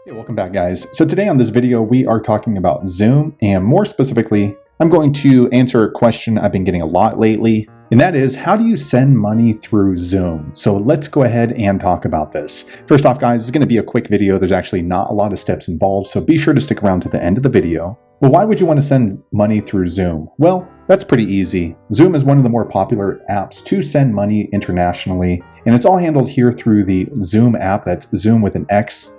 Hey, welcome back guys. So today on this video, we are talking about Xoom, and more specifically, I'm going to answer a question I've been getting a lot lately, and that is, how do you send money through Xoom? So let's go ahead and talk about this. First off guys, it's going to be a quick video. There's actually not a lot of steps involved, so be sure to stick around to the end of the video. But why would you want to send money through Xoom? Well, that's pretty easy. Xoom is one of the more popular apps to send money internationally, and it's all handled here through the Xoom app. That's Xoom with an X.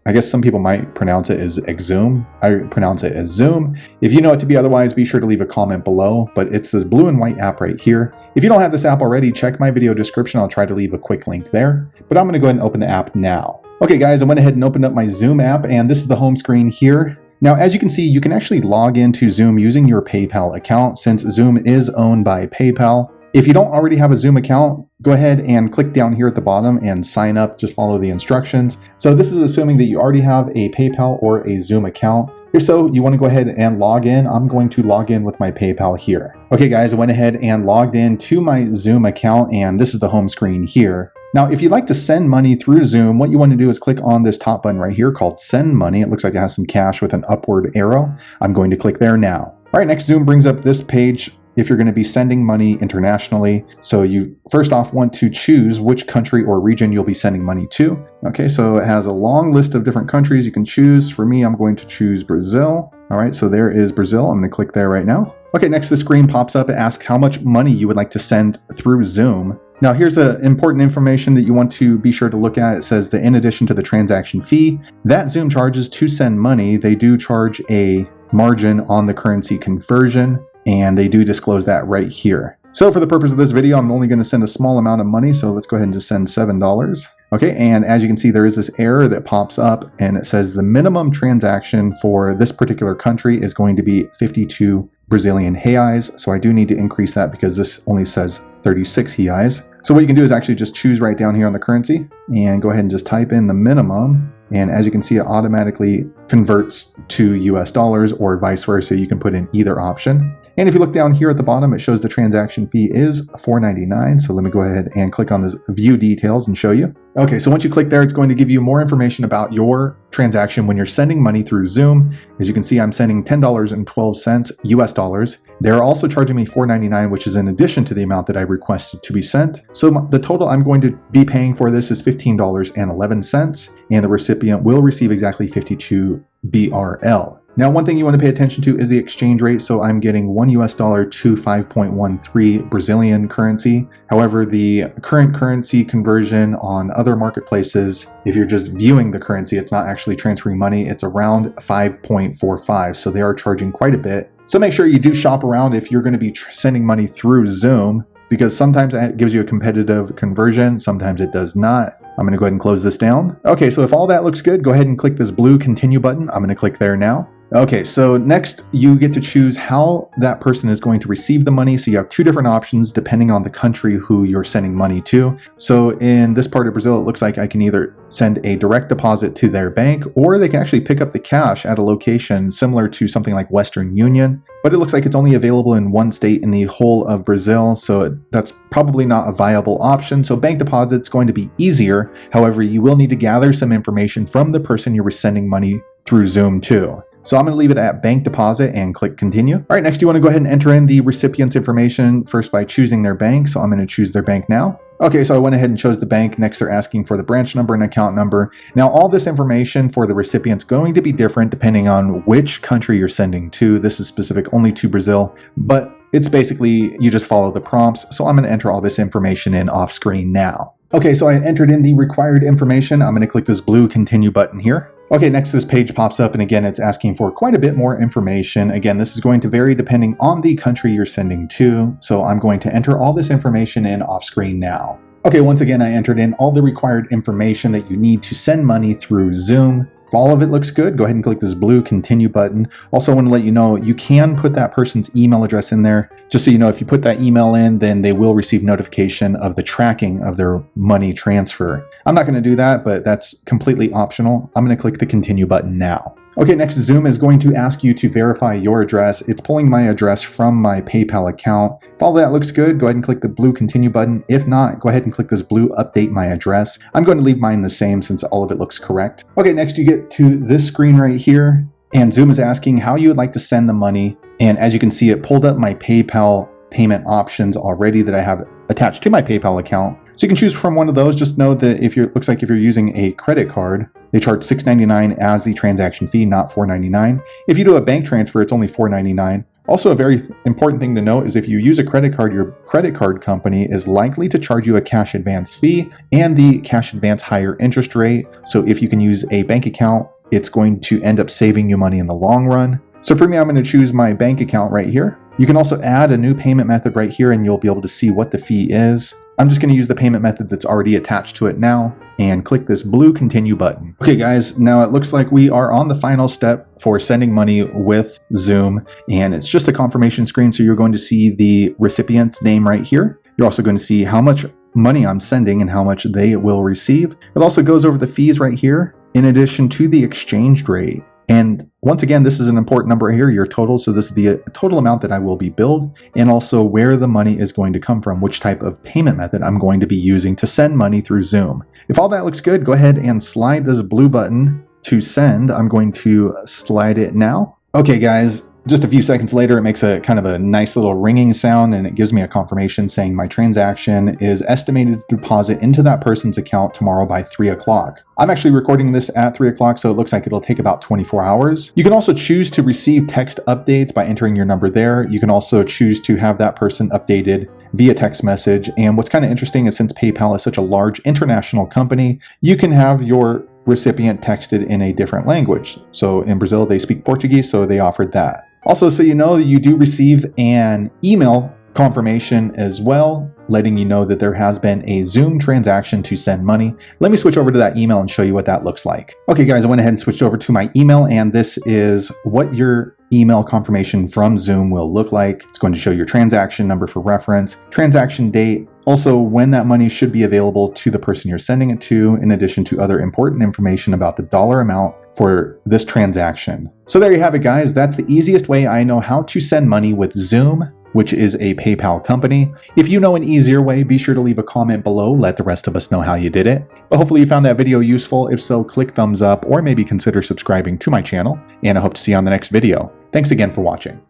I guess some people might pronounce it as Xoom. I pronounce it as Xoom. If you know it to be otherwise, be sure to leave a comment below, but it's this blue and white app right here. If you don't have this app already, check my video description. I'll try to leave a quick link there, but I'm gonna go ahead and open the app now. Okay guys, I went ahead and opened up my Xoom app, and this is the home screen here. Now, as you can see, you can actually log into Xoom using your PayPal account, since Xoom is owned by PayPal. If you don't already have a Xoom account, go ahead and click down here at the bottom and sign up. Just follow the instructions. So this is assuming that you already have a PayPal or a Xoom account. If so, you want to go ahead and log in. I'm going to log in with my PayPal here. Okay guys, I went ahead and logged in to my Xoom account, and this is the home screen here. Now, if you'd like to send money through Xoom, what you want to do is click on this top button right here called Send Money. It looks like it has some cash with an upward arrow. I'm going to click there now. All right, next Xoom brings up this page if you're going to be sending money internationally. So you first off want to choose which country or region you'll be sending money to. Okay, so it has a long list of different countries you can choose. For me, I'm going to choose Brazil. All right, so there is Brazil. I'm going to click there right now. Okay, next the screen pops up. It asks how much money you would like to send through Xoom. Now here's the important information that you want to be sure to look at. It says that in addition to the transaction fee that Xoom charges to send money, they do charge a margin on the currency conversion, and they do disclose that right here. So for the purpose of this video, I'm only going to send a small amount of money, so let's go ahead and just send $7. Okay, and as you can see, there is this error that pops up, and it says the minimum transaction for this particular country is going to be 52 Brazilian reais. So I do need to increase that because this only says 36 reais. So what you can do is actually just choose right down here on the currency and go ahead and just type in the minimum. And as you can see, it automatically converts to US dollars, or vice versa. You can put in either option. And if you look down here at the bottom, it shows the transaction fee is $4.99. So let me go ahead and click on this view details and show you. Okay, so once you click there, it's going to give you more information about your transaction when you're sending money through Xoom. As you can see, I'm sending $10.12 US dollars. They're also charging me $4.99, which is in addition to the amount that I requested to be sent. So the total I'm going to be paying for this is $15.11, and the recipient will receive exactly 52 BRL. Now, one thing you want to pay attention to is the exchange rate. So I'm getting $1 US to 5.13 Brazilian currency. However, the current currency conversion on other marketplaces, if you're just viewing the currency, it's not actually transferring money, it's around 5.45. So they are charging quite a bit. So make sure you do shop around if you're going to be sending money through Xoom, because sometimes it gives you a competitive conversion, sometimes it does not. I'm going to go ahead and close this down. Okay, so if all that looks good, go ahead and click this blue continue button. I'm going to click there now. Okay, so next you get to choose how that person is going to receive the money. So you have two different options depending on the country who you're sending money to. So in this part of Brazil, it looks like I can either send a direct deposit to their bank, or they can actually pick up the cash at a location similar to something like Western Union. But it looks like it's only available in one state in the whole of Brazil, so that's probably not a viable option. So bank deposit's going to be easier. However, you will need to gather some information from the person you're sending money through Xoom to. So I'm going to leave it at bank deposit and click continue. All right, next you want to go ahead and enter in the recipient's information first by choosing their bank. So I'm going to choose their bank now. Okay, so I went ahead and chose the bank. Next, they're asking for the branch number and account number. Now, all this information for the recipient's going to be different depending on which country you're sending to. This is specific only to Brazil, but it's basically you just follow the prompts. So I'm going to enter all this information in off screen now. Okay, so I entered in the required information. I'm going to click this blue continue button here. Okay, next this page pops up, and again, it's asking for quite a bit more information. Again, this is going to vary depending on the country you're sending to. So I'm going to enter all this information in off screen now. Okay, once again, I entered in all the required information that you need to send money through Xoom. If all of it looks good, go ahead and click this blue continue button. Also, I want to let you know you can put that person's email address in there. Just so you know, if you put that email in, then they will receive notification of the tracking of their money transfer. I'm not going to do that, but that's completely optional. I'm going to click the continue button now. Okay, next, Xoom is going to ask you to verify your address. It's pulling my address from my PayPal account. If all that looks good, go ahead and click the blue continue button. If not, go ahead and click this blue update my address. I'm going to leave mine the same since all of it looks correct. Okay, next you get to this screen right here, and Xoom is asking how you would like to send the money. And as you can see, it pulled up my PayPal payment options already that I have attached to my PayPal account. So you can choose from one of those. Just know that if you're using a credit card, they charge $6.99 as the transaction fee, not $4.99. If you do a bank transfer, it's only $4.99. Also, a very important thing to note is if you use a credit card, your credit card company is likely to charge you a cash advance fee and the cash advance higher interest rate. So if you can use a bank account, it's going to end up saving you money in the long run. So for me, I'm going to choose my bank account right here. You can also add a new payment method right here and you'll be able to see what the fee is. I'm just going to use the payment method that's already attached to it now and click this blue continue button. Okay guys, now it looks like we are on the final step for sending money with Xoom, and it's just a confirmation screen. So you're going to see the recipient's name right here. You're also going to see how much money I'm sending and how much they will receive. It also goes over the fees right here in addition to the exchange rate. And once again, this is an important number here, your total. So this is the total amount that I will be billed, and also where the money is going to come from, which type of payment method I'm going to be using to send money through Xoom. If all that looks good, go ahead and slide this blue button to send. I'm going to slide it now. Okay guys, just a few seconds later, it makes a kind of a nice little ringing sound, and it gives me a confirmation saying my transaction is estimated to deposit into that person's account tomorrow by 3 o'clock. I'm actually recording this at 3 o'clock, so it looks like it'll take about 24 hours. You can also choose to receive text updates by entering your number there. You can also choose to have that person updated via text message. And what's kind of interesting is since PayPal is such a large international company, you can have your recipient texted in a different language. So in Brazil, they speak Portuguese, so they offered that. Also, so you know, you do receive an email confirmation as well, letting you know that there has been a Xoom transaction to send money. Let me switch over to that email and show you what that looks like. Okay guys, I went ahead and switched over to my email, and this is what your email confirmation from Xoom will look like. It's going to show your transaction number for reference, transaction date, also when that money should be available to the person you're sending it to, in addition to other important information about the dollar amount for this transaction. So there you have it guys. That's the easiest way I know how to send money with Xoom, which is a PayPal company. If you know an easier way, be sure to leave a comment below. Let the rest of us know how you did it. But hopefully you found that video useful. If so, click thumbs up or maybe consider subscribing to my channel, and I hope to see you on the next video. Thanks again for watching.